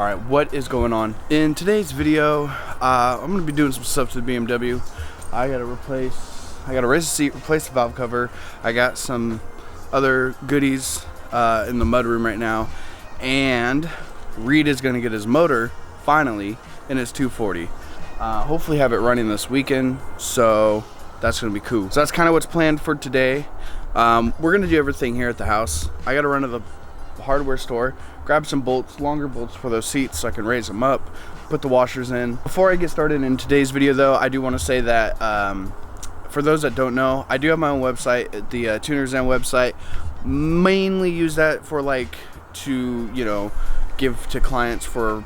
Alright, what is going on? In today's video, I'm going to be doing some stuff to the BMW. I got to raise the seat, replace the valve cover. I got some other goodies in the mudroom right now. And Reed is going to get his motor, finally, in his 240. Hopefully have it running this weekend, so that's going to be cool. So that's kind of what's planned for today. We're going to do everything here at the house. I got to run to the hardware store, grab some bolts, longer bolts for those seats so I can raise them up, put the washers in. Before I get started in today's video though, I do want to say that for those that don't know, I do have my own website, the TunerZen website. Mainly use that for to give to clients for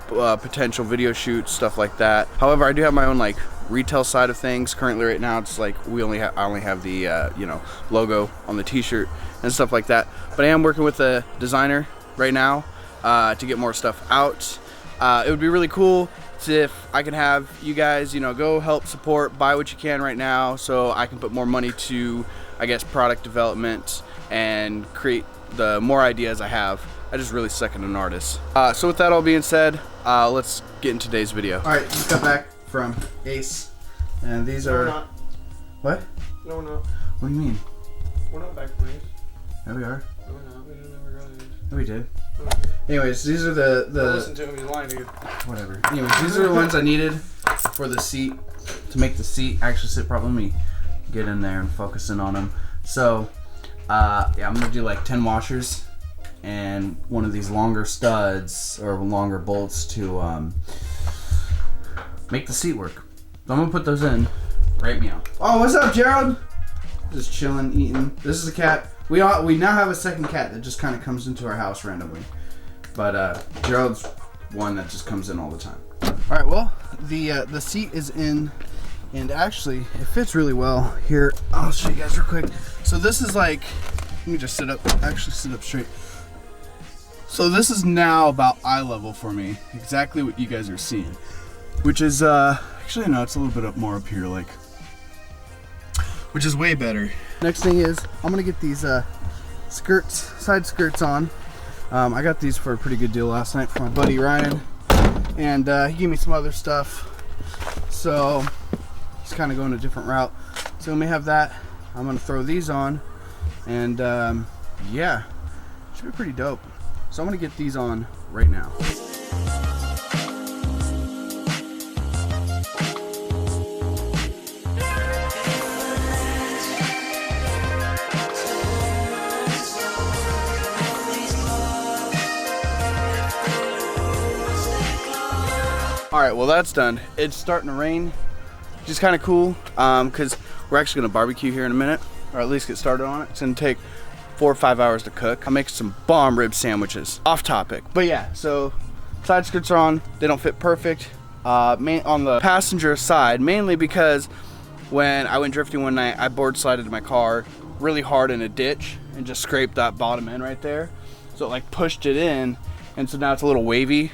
potential video shoots, stuff like that. However, I do have my own retail side of things. Currently right now it's I only have the logo on the t-shirt and stuff like that, but I am working with a designer right now to get more stuff out. It would be really cool if I could have you guys go help support, buy what you can right now, so I can put more money to, I guess, product development and create the more ideas I have. I just really suck at an artist. So with that all being said, let's get in today's video. Alright, just got back from Ace, and these are... No, we're not. What? No, we're not. What do you mean? We're not back from Ace. Yeah, we are. No, we're not. We didn't ever go to Ace. No, we did. No, we didn't. Anyways, these are the... Don't listen to him, he's lying to you. Whatever. Anyways, these are the ones I needed for the seat, to make the seat actually sit properly. Let me get in there and focus in on them. So, yeah, I'm going to do 10 washers and one of these longer studs or longer bolts to make the seat work. So I'm gonna put those in right meow. Oh, what's up, Gerald? Just chilling, eating. This is a cat. We now have a second cat that just kind of comes into our house randomly, but Gerald's one that just comes in all the time. All right, well, the seat is in, and actually it fits really well here. I'll show you guys real quick. So this is let me just sit up straight. So this is now about eye level for me, exactly what you guys are seeing, which is actually no, it's a little bit more up here, which is way better. Next thing is I'm gonna get these side skirts on. I got these for a pretty good deal last night from my buddy Ryan, and he gave me some other stuff, so he's kind of going a different route. So let me have that. I'm gonna throw these on, and yeah, should be pretty dope. So I'm gonna get these on right now. All right, well that's done. It's starting to rain, which is kind of cool because we're actually gonna barbecue here in a minute, or at least get started on it. It's gonna take 4 or 5 hours to cook. I'm making some bomb rib sandwiches. Off topic, but yeah. So side skirts are on. They don't fit perfect on the passenger side, mainly because when I went drifting one night, I board slided my car really hard in a ditch and just scraped that bottom end right there. So it pushed it in, and so now it's a little wavy.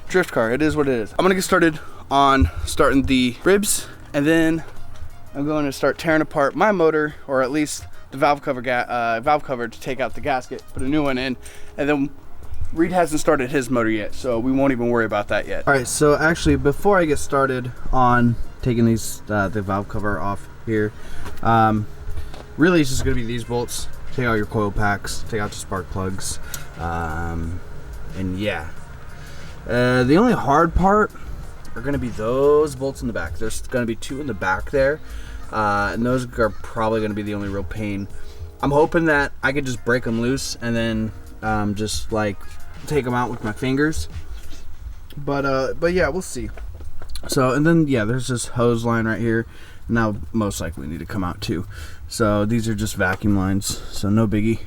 Drift car, it is what it is. I'm gonna get started on starting the ribs, and then I'm going to start tearing apart my motor, or at least the valve cover to take out the gasket, put a new one in, and then Reed hasn't started his motor yet, so we won't even worry about that yet. All right, so actually before I get started on taking these the valve cover off here, really it's just gonna be these bolts. Take out your coil packs, take out the spark plugs, and yeah. The only hard part are gonna be those bolts in the back. There's gonna be 2 in the back there. And those are probably going to be the only real pain. I'm hoping that I could just break them loose and then just take them out with my fingers. But yeah, we'll see. So, and then yeah, there's this hose line right here. Now most likely need to come out too. So these are just vacuum lines, so no biggie.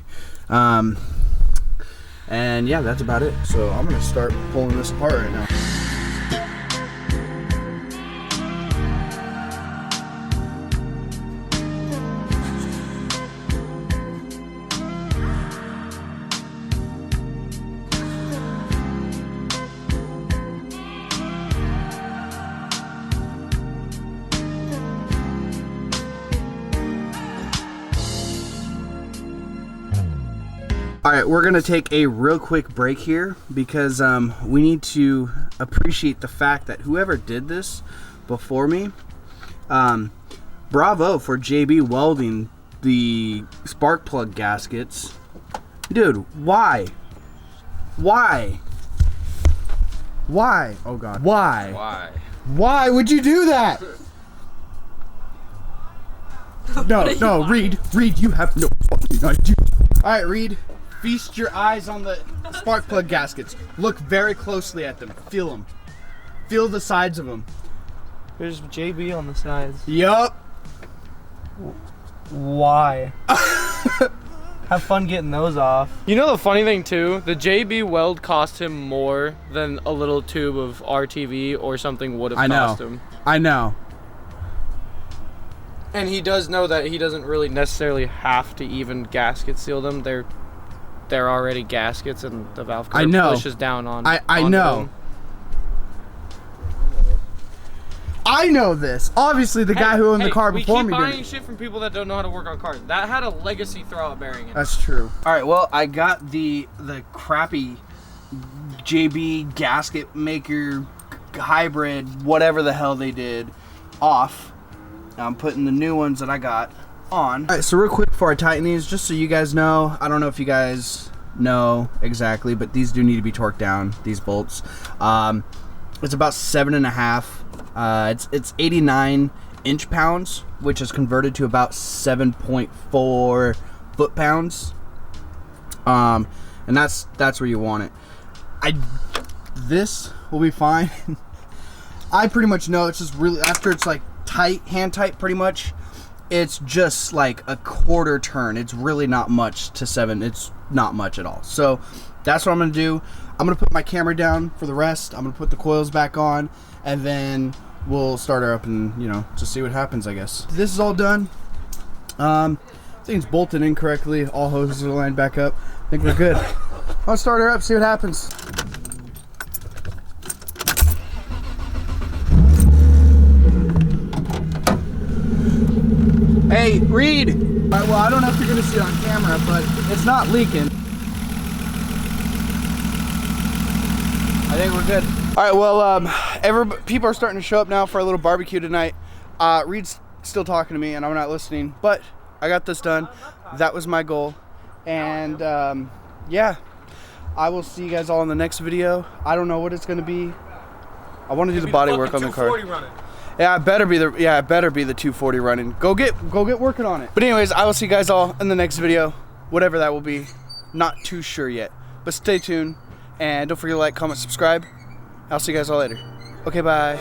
And yeah, that's about it. So I'm gonna start pulling this apart right now. All right, we're gonna take a real quick break here because we need to appreciate the fact that whoever did this before me, bravo for JB welding the spark plug gaskets. Dude, why? Why? Why? Oh God. Why? Why? Why would you do that? No, Reed, you have no fucking idea. All right, Reed, feast your eyes on the spark plug gaskets. Look very closely at them. Feel them. Feel the sides of them. There's JB on the sides. Yup. Why? Have fun getting those off. You know the funny thing too, the JB weld cost him more than a little tube of RTV or something would have cost him. I know. And he does know that he doesn't really necessarily have to even gasket seal them. They're already gaskets, and the valve cover pushes down on. I know. Them. I know this. Obviously, the guy who owned the car before me we keep did. buying shit from people that don't know how to work on cars. That had a legacy throwout bearing in it. That's true. All right, well, I got the crappy JB gasket maker hybrid, whatever the hell they did, off. I'm putting the new ones that I got on. All right, so real quick before I tighten these, just so you guys know, I don't know if you guys know exactly, but these do need to be torqued down, these bolts. It's about 7.5. It's 89 inch-pounds, which is converted to about 7.4 foot-pounds. And that's where you want it. This will be fine. I pretty much know it's just really, after it's like tight, hand tight pretty much, it's just like a quarter turn. It's really not much to 7. It's not much at all. So that's what I'm gonna do. I'm gonna put my camera down for the rest. I'm gonna put the coils back on, and then we'll start her up and, you know, just see what happens, I guess. This is all done. I think it's bolted in correctly. All hoses are lined back up. I think we're good. I'll start her up, see what happens. Hey, Reed. All right, well, I don't know if you're gonna see it on camera, but it's not leaking. I think we're good. All right, well, people are starting to show up now for a little barbecue tonight. Reed's still talking to me, and I'm not listening, but I got this done. That was my goal, and yeah, I will see you guys all in the next video. I don't know what it's gonna be. I want to do the body work on the car. Yeah, it better be the 240 running. Go get working on it. But anyways, I will see you guys all in the next video, whatever that will be. Not too sure yet, but stay tuned, and don't forget to like, comment, subscribe. I'll see you guys all later. Okay, bye.